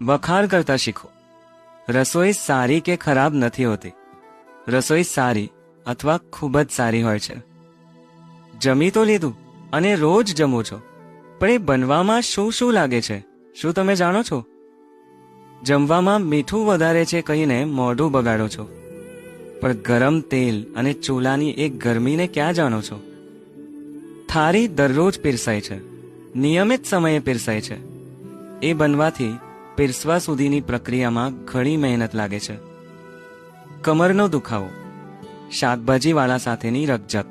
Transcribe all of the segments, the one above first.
વખાણ કરતા શીખો. રસોઈ સારી કે ખરાબ નથી હોતી. રસોઈ સારી અથવા ખૂબ જ સારી હોય છે. જમી તો લીધું અને રોજ જમો છો, પણ એ બનવામાં શું શું લાગે છે શું તમે જાણો છો? જમવામાં મીઠું વધારે છે કહીને મોઢું બગાડો છો, પણ ગરમ તેલ અને ચૂલાની એક ગરમીને ક્યાં જાણો છો? થાળી દરરોજ પીરસાય છે, નિયમિત સમયે પીરસાય છે. એ બનવાથી પીરસવા સુધીની પ્રક્રિયામાં ઘણી મહેનત લાગે છે. કમરનો દુખાવો, શાકભાજીવાળા સાથેની રકઝક,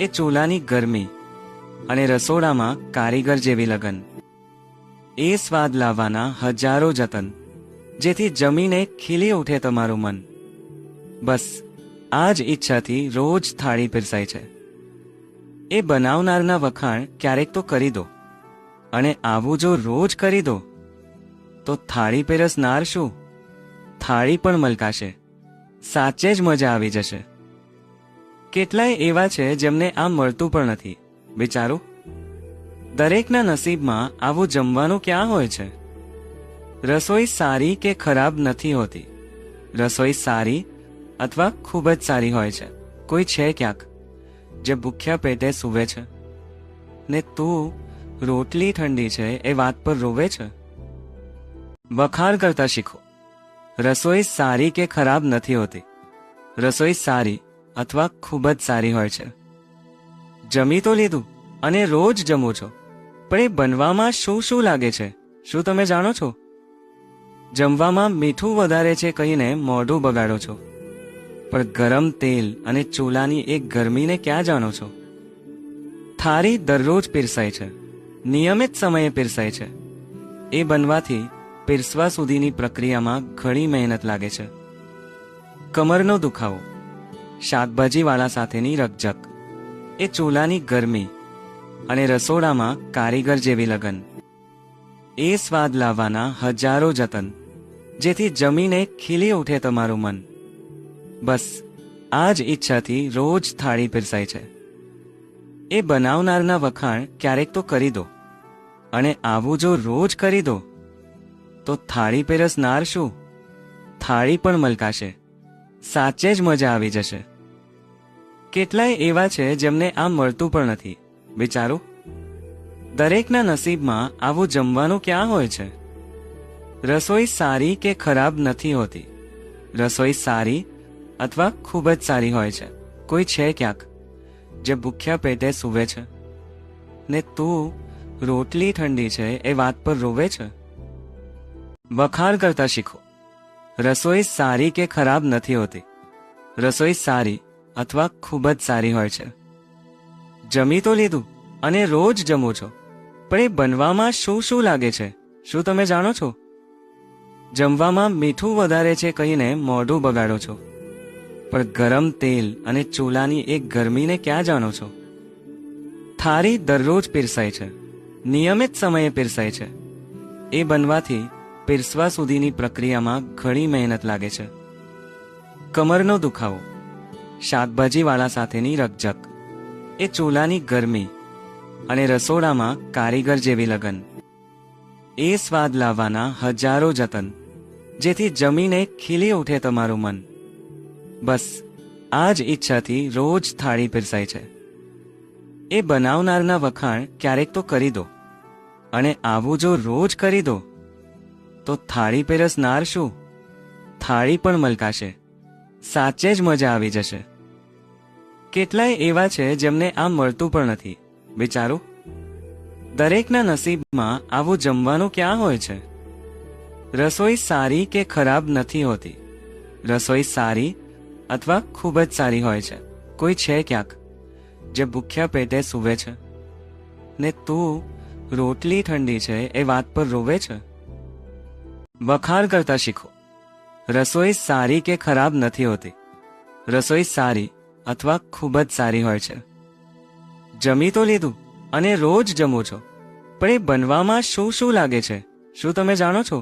એ ચૂલાની ગરમી અને રસોડામાં કારીગર જેવી લગન. એ સ્વાદ લાવવાના હજારો જતન, જેથી જમીને ખીલી ઉઠે તમારું મન. બસ આ જ ઈચ્છાથી રોજ થાળી પીરસાય છે. એ બનાવનારના વખાણ ક્યારેક તો કરી દો, અને આવું જો રોજ કરી દો તો થાળી પીરસનાર શું, થાળી પણ મલકાશે. સાચે જ મજા આવી જશે. કેટલાય એવા છે જેમને આ મળતું પણ નથી. વિચારો, દરેકના નસીબમાં આવું જમવાનું ક્યાં હોય છે? રસોઈ સારી કે ખરાબ નથી હોતી. રસોઈ સારી અથવા ખૂબ જ સારી હોય છે. કોઈ છે ક્યાંક જે ભૂખ્યા પેટે સૂવે છે, ને તું રોટલી ઠંડી છે એ વાત પર રોવે છે. વખાણ કરતા શીખો. રસોઈ સારી કે ખરાબ નથી હોતી. રસોઈ સારી અથવા ખૂબ જ સારી હોય છે. જમી તો લીધું અને રોજ જમો છો, પણ એ બનવામાં શું શું લાગે છે શું તમે જાણો છો? જમવામાં મીઠું વધારે છે કહીને મોઢું બગાડો છો, પણ ગરમ તેલ અને ચૂલાની એક ગરમીને ક્યાં જાણો છો? થાળી દરરોજ પીરસાય છે, નિયમિત સમયે પીરસાય છે. એ બનવાથી પીરસવા સુધીની પ્રક્રિયામાં ઘણી મહેનત લાગે છે. કમરનો દુખાવો, શાકભાજીવાળા સાથેની રકઝક, એ ચૂલાની ગરમી અને રસોડામાં કારીગર જેવી લગન. એ સ્વાદ લાવવાના હજારો જતન, જેથી જમીને ખીલી ઉઠે તમારું મન. બસ આ જ ઈચ્છાથી રોજ થાળી પીરસાય છે. એ બનાવનારના વખાણ ક્યારેક તો કરી દો, અને આવું જો રોજ કરી દો તો થાળી પીરસનાર શું, થાળી પણ મલકાશે. સાચે જ મજા આવી જશે. કેટલાય એવા છે જેમને આ મળતું પણ નથી. વિચારો, દરેકના નસીબમાં આવું જમવાનું ક્યાં હોય છે? રસોઈ સારી કે ખરાબ નથી હોતી. રસોઈ સારી અથવા ખૂબ જ સારી હોય છે. કોઈ છે ક્યાંક જે ભૂખ્યા પેટે સૂવે છે, ને તું રોટલી ઠંડી છે એ વાત પર રોવે છે. વખાણ કરતા શીખો. રસોઈ સારી કે ખરાબ નથી હોતી. રસોઈ સારી અથવા ખૂબ જ સારી હોય છે. જમી તો લીધું અને રોજ જમો છો, પણ એ બનવામાં શું શું લાગે છે શું તમે જાણો છો? જમવામાં મીઠું વધારે છે કહીને મોઢું બગાડો છો, પણ ગરમ તેલ અને ચૂલાની એક ગરમીને ક્યાં જાણો છો? થાળી દરરોજ પીરસાય છે, નિયમિત સમયે પીરસાય છે. એ બનવાથી પીરસવા સુધીની પ્રક્રિયામાં ઘણી મહેનત લાગે છે. કમરનો દુખાવો, શાકભાજીવાળા સાથેની રકઝક, એ ચૂલાની ગરમી અને રસોડામાં કારીગર જેવી લગન. એ સ્વાદ લાવવાના હજારો જતન, જેથી જમીને ખીલી ઉઠે તમારું મન. બસ આ જ ઈચ્છાથી રોજ થાળી પીરસાય છે. એ બનાવનારના વખાણ ક્યારેક તો કરી દો, અને આવું જો રોજ કરી દો તો થાળી પીરસનાર શું, થાળી પણ મલકાશે. સાચે જ મજા આવી જશે. કેટલાય એવા છે જેમને આ મળતું પણ નથી. વિચારો, દરેકના નસીબમાં આવું જમવાનું ક્યાં હોય છે? રસોઈ સારી કે ખરાબ નથી હોતી. રસોઈ સારી અથવા ખૂબ જ સારી હોય છે. કોઈ છે ક્યાંક જે ભૂખ્યા પેટે સૂવે છે, ને તું રોટલી ઠંડી છે એ વાત પર રોવે છે. વખાણ કરતા શીખો. રસોઈ સારી કે ખરાબ નથી હોતી. રસોઈ સારી અથવા ખૂબ જ સારી હોય છે. જમી તો લીધું અને રોજ જમો છો, પણ એ બનવામાં શું શું લાગે છે શું તમે જાણો છો?